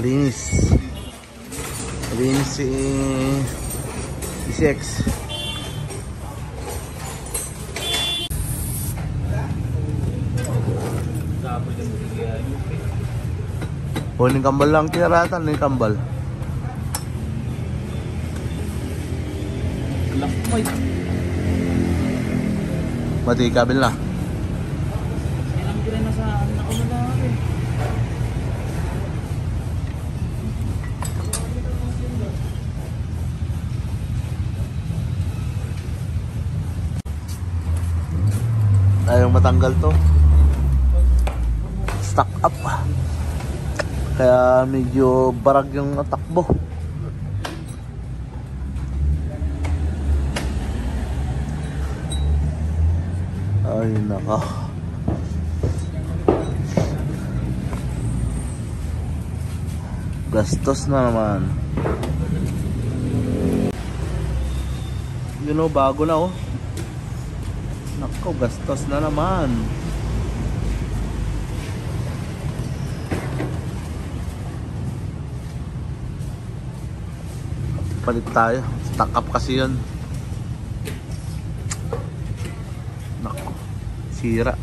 Malinis. Malinis si X. Oh, ni kambal lang kiratan ni kambal. Mati kabil na. Ilang kira na sa anak ko na natin. Ayaw matanggal to. Stuck up. Kaya medyo barag yung takbo. Ay nako. Gastos na naman. You know, bago na oh. Nako, gastos na naman. Palit tayo. Stock up kasi yun. Nako, sira.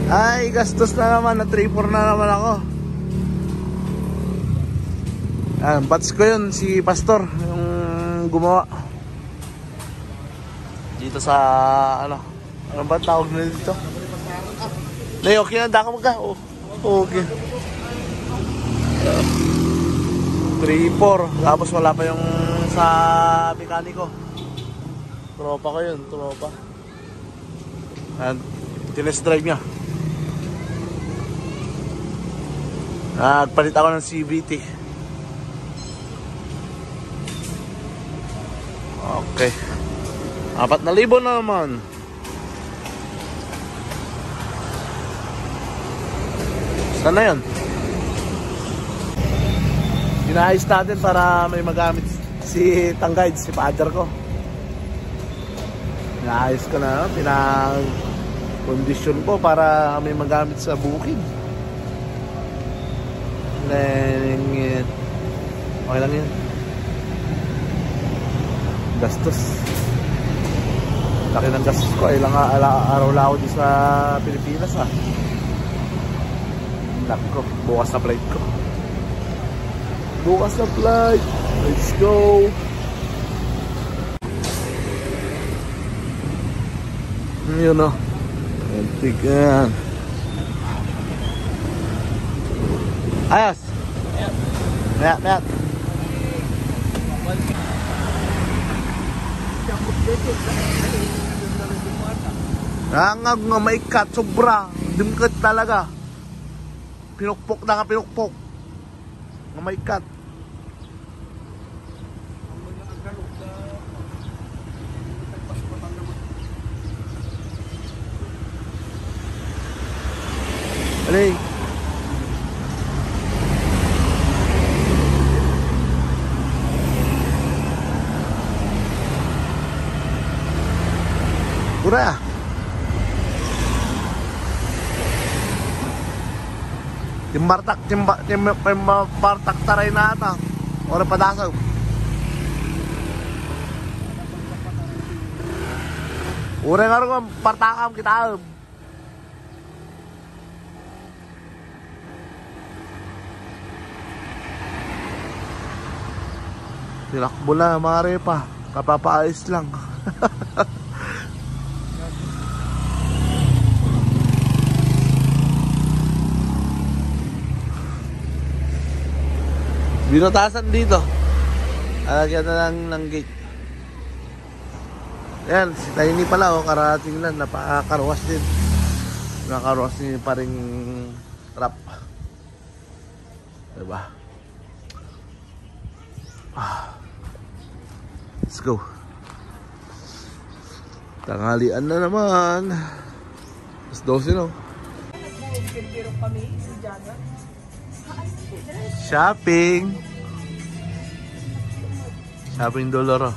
Ay, gastos na naman. Na 3-4 na naman ako. Batch ko yun, si Pastor yung gumawa dito sa ano ba tawag nila dito? Leo, okay na, daka magka. Okay. 3-4. Tapos wala pa yung sa mekaniko. Tropa ko yun, tropa. And tinest drive niya. Nagpalit ako ng CVT. Okay. 4,000 na naman. Saan na yun? Pinaayos natin para may magamit si Tanggay, si father ko. Pinaayos ko na, pinag-condition ko para may magamit sa bukid. Then, okay lang yun. Gastos. Laki ng gastos ko. Ilang araw lang ako dito sa Pilipinas ah. Laki ko. Bukas na flight ko. Bukas na flight. Let's go. Yun o. Antik yan. Ayos. Mayat, mayat. Nangag nga maikat, sobra. Dimkat talaga. Pinukpok na nga, pinukpok. Nga maikat. Alay. Pura ya. Timbartak taray na ata. Ora padasaw. Ura nga rin partakam kita. Tinakbo na mga repa. Kapapaayos lang. Binutasan dito. Alagyan na lang ng gate. Ayan, si Tiny pala oh, karating lang. Napakakarwas din. Nakakarwas din pa rin trap. Diba? Let's go. Tanghalian na naman. Mas 12 no? Shopping. Shopping dollar.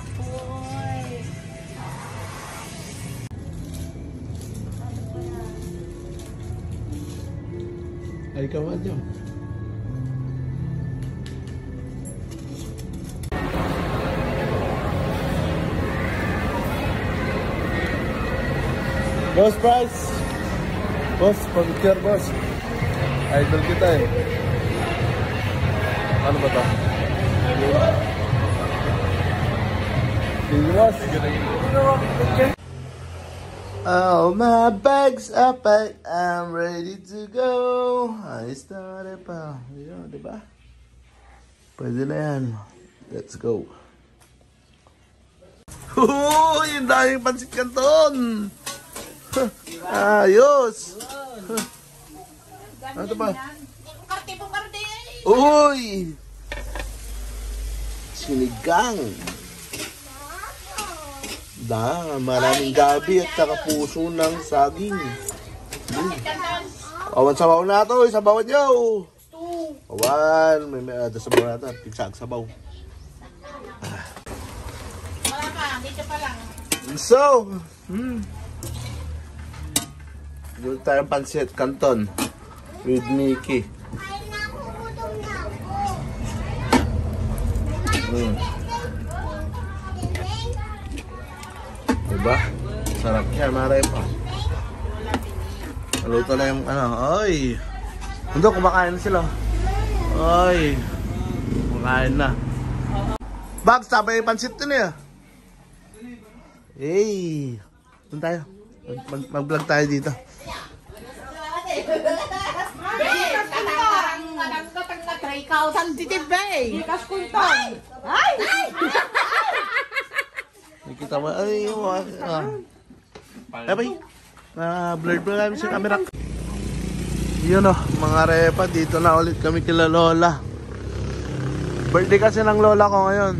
Ay, kawan dyan. Boss Price. Boss, pag-care boss. Idol kita eh. Ano ba ito? Sige boss. All my bags are packed, I'm ready to go. I started pa. Yun, diba? Pwede na yan. Let's go. Yung daming pansit canton. Ayos. Ano ito ba? Uy! Sinigang. Maraming gabi at saka puso ng saging. Awan sabaw na ito. Sabawan nyo. Awan. May sabaw na ito. Pigsag sabaw. Wala pa. Dito pa lang. So. Doon tayong pansit canton. With Mickey. Diba? Sarap siya, maray pa. Naluto na yung ano. Ay! Hindi, kumakain na sila. Ay! Kumakain na. Bags, sabay yung pansit din eh. Hey! Doon tayo. Mag-vlog tayo dito. Ikaw, sensitive ba eh? Ikas kunton. Ay! Nakita mo, ay, yung ay, bay. Blurred mo namin sa camera. Yun o, mga repa, dito na ulit kami kila Lola. Birthday kasi ng Lola ko ngayon.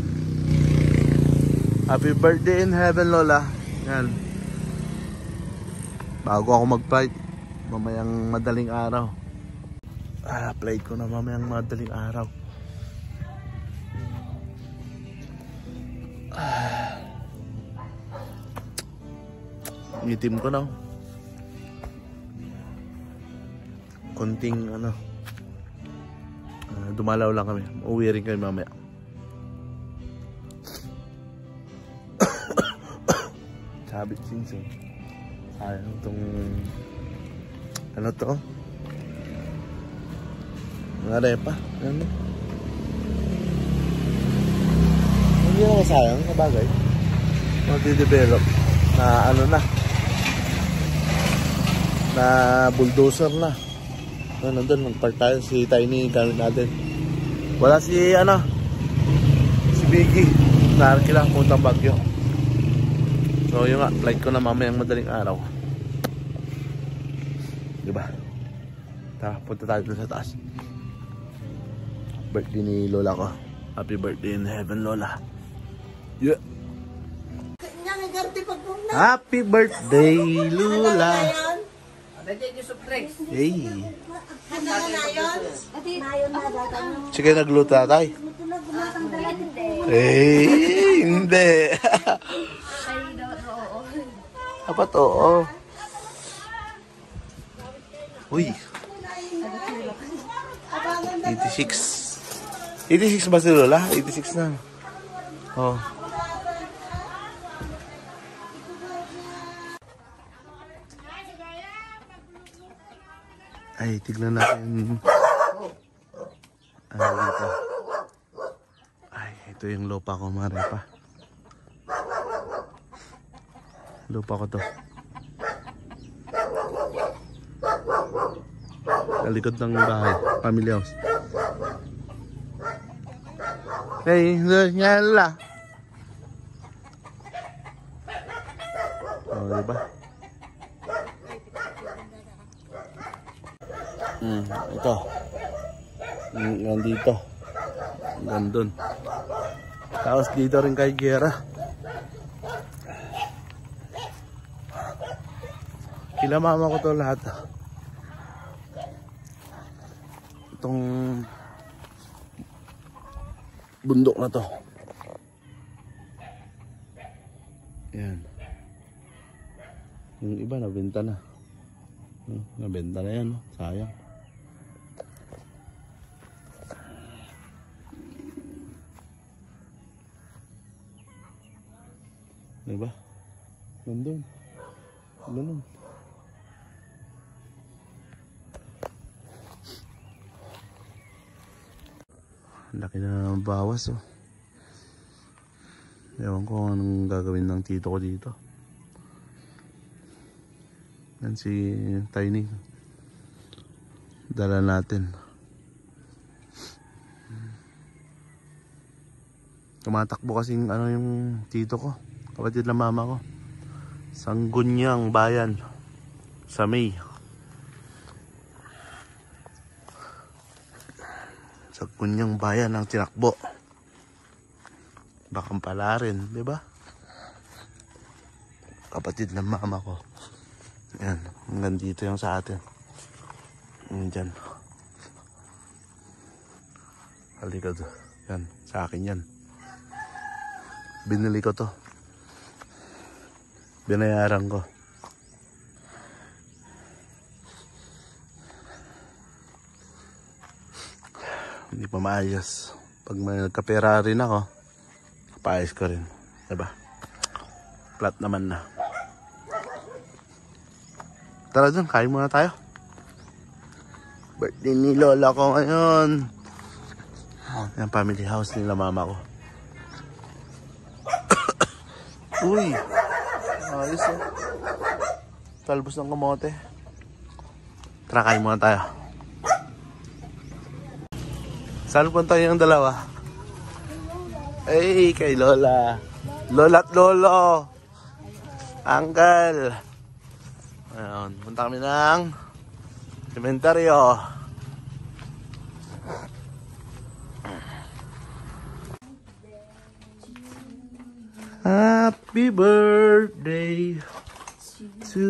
Happy birthday in heaven, Lola. Yan. Bago ako mag-flight, mamayang madaling araw. Flight ko na mamayang madaling araw. Itim ko na. Konting ano. Dumalaw lang kami. Uwi rin kami mamaya. Sabit singsing. Sayang itong ano to? Mga repa. Ano? Hindi naman sayang sa bagay. Mag-develop na ano na. Na bulldozer na. Nandun, mag-park tayo. Si Tiny gamit natin. Wala si ano, si Biggie. Narki lang, puntang Baguio. So yun nga, flight ko na mamayang madaling araw. Diba? Tara, punta tayo dun sa taas. Birthday ni Lola ko. Happy birthday in heaven, Lola. Yeah. Happy birthday, Lola. Hey. Sige, nagluto na tayo. Eh, hindi. Dapat oo. Uy. 86. 86 ba si Lola? 86 na. Oh. Ay, tignan natin. Ay, dito. Ay, ito yung lupa ko, marepa. Lupa ko to. Sa likod ng bahay. Family house. Hey, nga la. Oh, diba? Ito. Nandito. Nandun. Tapos dito rin kay Gera. Kila mama ko to lahat. Itong bundok na to. Yan. Yung iba nabenta na. Nabenta na yan. Sayang. Diba? Nandun. Ganun. Laki na ng bawas, oh. Ewan ko anong gagawin ng tito ko dito. Yan si Tiny. Dala natin. Tumatakbo kasing ano yung tito ko, kapatid ng mama ko. Sangguniang Bayan sa May. Sangguniang Bayan ang tinakbo. Bakang pala rin, di ba? Kapatid ng mama ko. Yan, hanggang dito yung sa atin. Diyan. Halika doon. Yan, sa akin yan. Binili ko to. Binayaran ko. Hindi pa maayos. Pag may nagkapera rin ako, paayos ko rin. Diba? Flat naman na. Tara dun, kain muna tayo. Birthday ni lola ko ngayon. Yan, family house nila mama ko. Uy! Ayos eh. Talbos ng kamote. Tara, kain muna tayo. Saan punta yung dalawa? Ay, kay Lola. Lola at Lolo. Uncle. Ayun, punta kami ng sementeryo. Happy birthday to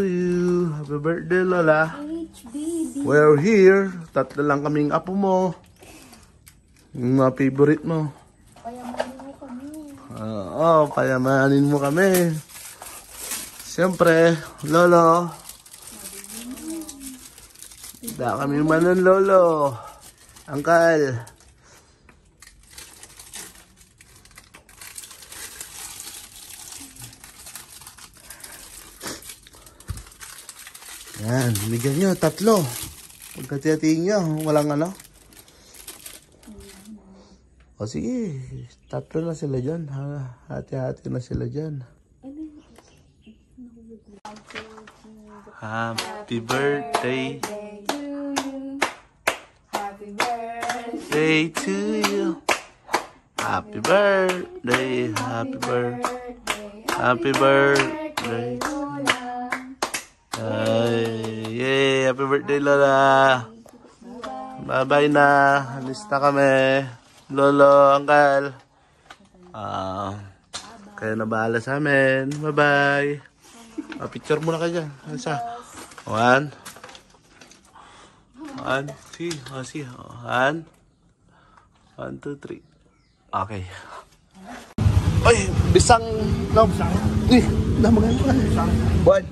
you. Happy birthday, Lola. We're here. Tatlo lang kaming apo mo. Yung mga favorite mo. Payamanin mo kami. Payamanin mo kami. Siyempre, Lolo. Da kami manon, Lolo. Uncle. Yan, bigyan nyo, tatlo. Pagkatiyatiin nyo, walang ano. O sige, tatlo na sila dyan. Hati-hati na sila dyan. Happy birthday To you. Happy birthday. day to you. Happy birthday, happy birthday, happy birthday. Yay, happy birthday, Lola. Bye-bye na. Alis na kami. Lolo, Uncle. Kayo na bahala sa amin. Bye-bye. Picture muna kayo dyan. Isa. 1. 1, 2, 1. 1, 2, 3. Okay. Ay, bisang. No, bisang. Namagan ko. Bisang. Buwan.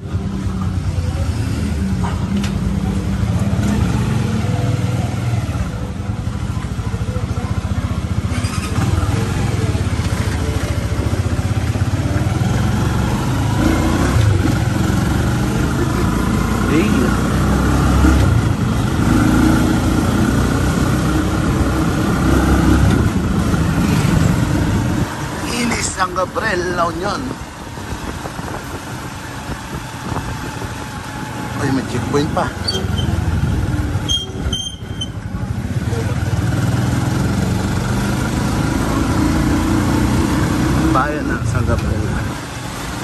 San Gabriel, La Union. Ay, may checkpoint pa. Bayan ng San Gabriel.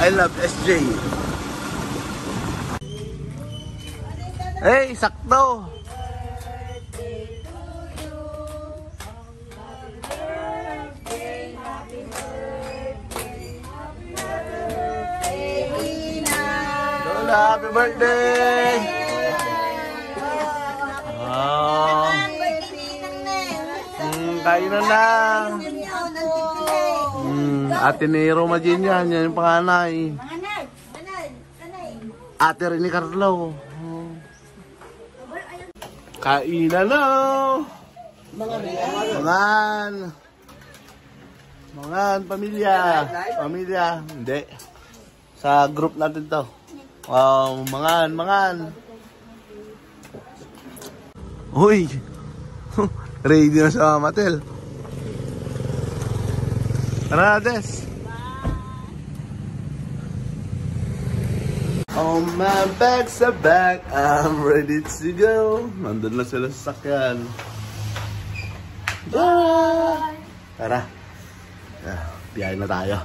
I love SJ. Hey, sakto. Happy birthday! Kain na lang. Ate ni Roma Jean yan yung panganay. Ate rin ni Carlo. Kain na na. Mangan, pamilya. Pamilya, hindi. Sa group natin to. Wow, mangan. Uy, Ready na sa Matel. Tara na, Des. Oh, my bags are back. I'm ready to go. Nandun na sila sa sakyan. Bye! Tara. Biyahe na tayo.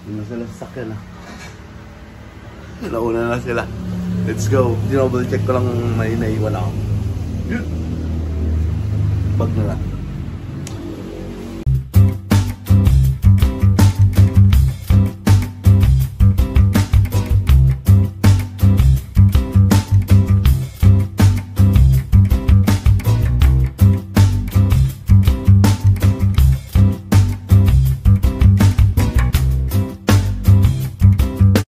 Nandun na sila sa sakyan. Nauna na sila. Let's go. Double check ko lang may naiwan ako. Bag na lang.